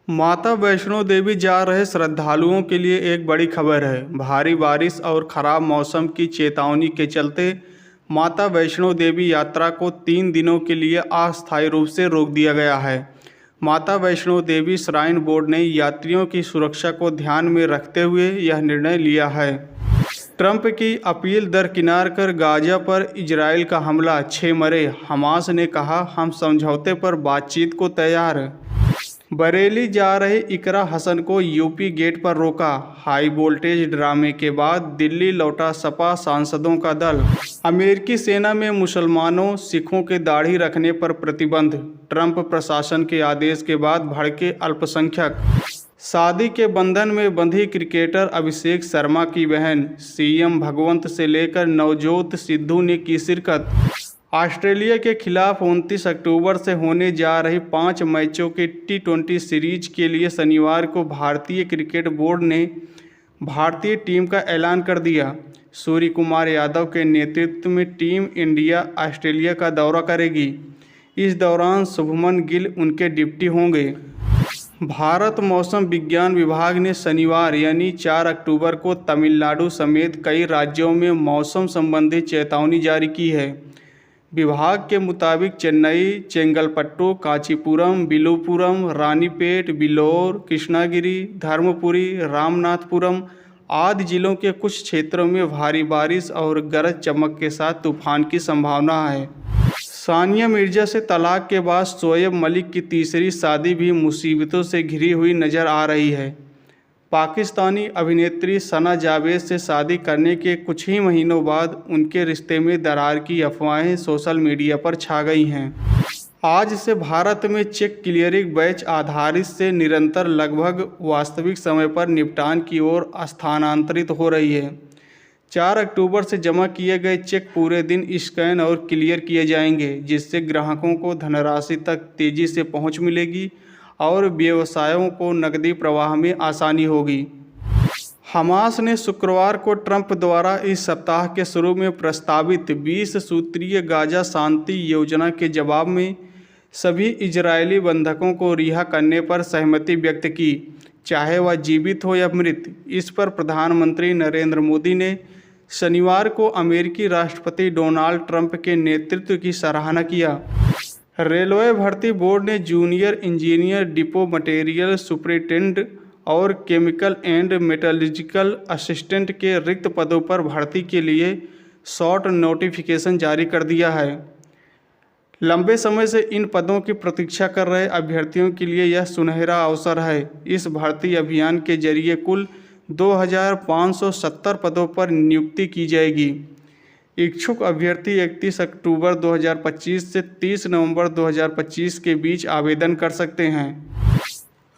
माता वैष्णो देवी जा रहे श्रद्धालुओं के लिए एक बड़ी खबर है। भारी बारिश और खराब मौसम की चेतावनी के चलते माता वैष्णो देवी यात्रा को 3 दिनों के लिए अस्थायी रूप से रोक दिया गया है। माता वैष्णो देवी श्राइन बोर्ड ने यात्रियों की सुरक्षा को ध्यान में रखते हुए यह निर्णय लिया है। ट्रंप की अपील दरकिनार कर गाजा पर इजराइल का हमला, 6 मरे। हमास ने कहा, हम समझौते पर बातचीत को तैयार। बरेली जा रहे इकरा हसन को यूपी गेट पर रोका। हाई वोल्टेज ड्रामे के बाद दिल्ली लौटा सपा सांसदों का दल। अमेरिकी सेना में मुसलमानों सिखों के दाढ़ी रखने पर प्रतिबंध। ट्रंप प्रशासन के आदेश के बाद भड़के अल्पसंख्यक। शादी के बंधन में बंधी क्रिकेटर अभिषेक शर्मा की बहन। सीएम भगवंत से लेकर नवजोत सिद्धू ने की शिरकत। ऑस्ट्रेलिया के खिलाफ 29 अक्टूबर से होने जा रही 5 मैचों के T20 सीरीज के लिए शनिवार को भारतीय क्रिकेट बोर्ड ने भारतीय टीम का ऐलान कर दिया। सूर्य कुमार यादव के नेतृत्व में टीम इंडिया ऑस्ट्रेलिया का दौरा करेगी। इस दौरान शुभमन गिल उनके डिप्टी होंगे। भारत मौसम विज्ञान विभाग ने शनिवार यानी 4 अक्टूबर को तमिलनाडु समेत कई राज्यों में मौसम संबंधी चेतावनी जारी की है। विभाग के मुताबिक चेन्नई, चेंगलपट्टू, कांचीपुरम, विलुपुरम, रानीपेट, बिलोर, कृष्णागिरी, धर्मपुरी, रामनाथपुरम आदि जिलों के कुछ क्षेत्रों में भारी बारिश और गरज चमक के साथ तूफान की संभावना है। सानिया मिर्जा से तलाक के बाद शोएब मलिक की तीसरी शादी भी मुसीबतों से घिरी हुई नजर आ रही है। पाकिस्तानी अभिनेत्री सना जावेद से शादी करने के कुछ ही महीनों बाद उनके रिश्ते में दरार की अफवाहें सोशल मीडिया पर छा गई हैं। आज से भारत में चेक क्लियरिंग बैच आधारित से निरंतर लगभग वास्तविक समय पर निपटान की ओर स्थानांतरित हो रही है। 4 अक्टूबर से जमा किए गए चेक पूरे दिन स्कैन और क्लियर किए जाएंगे, जिससे ग्राहकों को धनराशि तक तेजी से पहुंच मिलेगी और व्यवसायों को नकदी प्रवाह में आसानी होगी। हमास ने शुक्रवार को ट्रंप द्वारा इस सप्ताह के शुरू में प्रस्तावित 20 सूत्रीय गाजा शांति योजना के जवाब में सभी इजरायली बंधकों को रिहा करने पर सहमति व्यक्त की, चाहे वह जीवित हो या मृत। इस पर प्रधानमंत्री नरेंद्र मोदी ने शनिवार को अमेरिकी राष्ट्रपति डोनाल्ड ट्रंप के नेतृत्व की सराहना किया। रेलवे भर्ती बोर्ड ने junior engineer, depot material superintendent और केमिकल एंड मेटलर्जिकल असिस्टेंट के रिक्त पदों पर भर्ती के लिए शॉर्ट नोटिफिकेशन जारी कर दिया है। लंबे समय से इन पदों की प्रतीक्षा कर रहे अभ्यर्थियों के लिए यह सुनहरा अवसर है। इस भर्ती अभियान के जरिए कुल 2570 पदों पर नियुक्ति की जाएगी। इच्छुक अभ्यर्थी 31 अक्टूबर 2025 से 30 नवंबर 2025 के बीच आवेदन कर सकते हैं।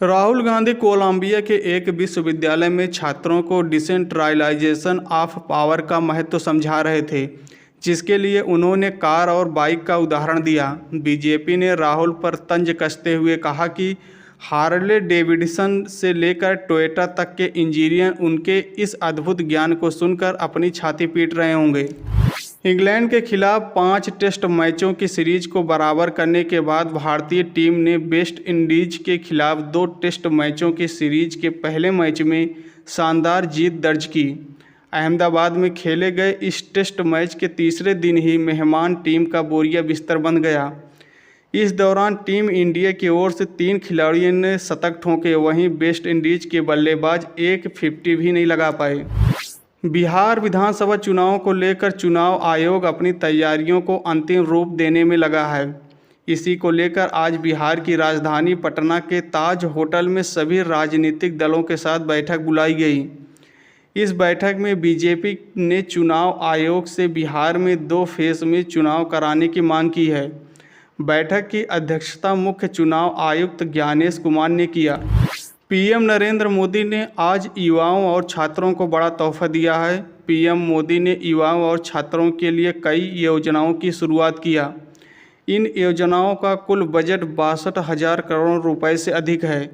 राहुल गांधी कोलंबिया के एक विश्वविद्यालय में छात्रों को डिसेंट्रलाइजेशन ऑफ पावर का महत्व समझा रहे थे, जिसके लिए उन्होंने कार और बाइक का उदाहरण दिया। बीजेपी ने राहुल पर तंज कसते हुए कहा कि हार्ले डेविडसन से लेकर टोयोटा तक के इंजीनियर उनके इस अद्भुत ज्ञान को सुनकर अपनी छाती पीट रहे होंगे। इंग्लैंड के खिलाफ 5 टेस्ट मैचों की सीरीज को बराबर करने के बाद भारतीय टीम ने वेस्ट इंडीज के खिलाफ 2 टेस्ट मैचों की सीरीज के पहले मैच में शानदार जीत दर्ज की। अहमदाबाद में खेले गए इस टेस्ट मैच के तीसरे दिन ही मेहमान टीम का बोरिया बिस्तर बन गया। इस दौरान टीम इंडिया की ओर से 3 खिलाड़ियों ने शतक ठोके, वहीं वेस्ट इंडीज के बल्लेबाज एक 50 भी नहीं लगा पाए। बिहार विधानसभा चुनाव को लेकर चुनाव आयोग अपनी तैयारियों को अंतिम रूप देने में लगा है। इसी को लेकर आज बिहार की राजधानी पटना के ताज होटल में सभी राजनीतिक दलों के साथ बैठक बुलाई गई। इस बैठक में बीजेपी ने चुनाव आयोग से बिहार में 2 फेज में चुनाव कराने की मांग की है। बैठक की अध्यक्षता मुख्य चुनाव आयुक्त ज्ञानेश कुमार ने किया। पीएम नरेंद्र मोदी ने आज युवाओं और छात्रों को बड़ा तोहफा दिया है। पीएम मोदी ने युवाओं और छात्रों के लिए कई योजनाओं की शुरुआत किया। इन योजनाओं का कुल बजट 62,000 करोड़ रुपए से अधिक है।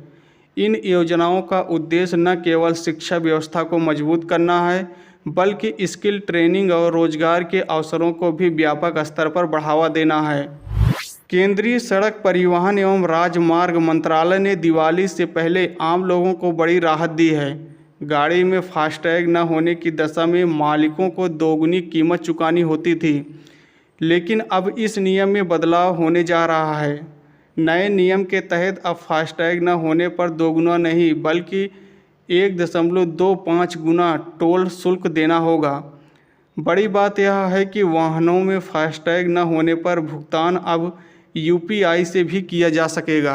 इन योजनाओं का उद्देश्य न केवल शिक्षा व्यवस्था को मजबूत करना है, बल्कि स्किल ट्रेनिंग और रोजगार के अवसरों को भी व्यापक स्तर पर बढ़ावा देना है। केंद्रीय सड़क परिवहन एवं राजमार्ग मंत्रालय ने दिवाली से पहले आम लोगों को बड़ी राहत दी है। गाड़ी में फास्टैग न होने की दशा में मालिकों को दोगुनी कीमत चुकानी होती थी, लेकिन अब इस नियम में बदलाव होने जा रहा है। नए नियम के तहत अब फास्टैग न होने पर दोगुना नहीं बल्कि 1.25 गुना टोल शुल्क देना होगा। बड़ी बात यह है कि वाहनों में फास्टैग न होने पर भुगतान अब यूपीआई से भी किया जा सकेगा।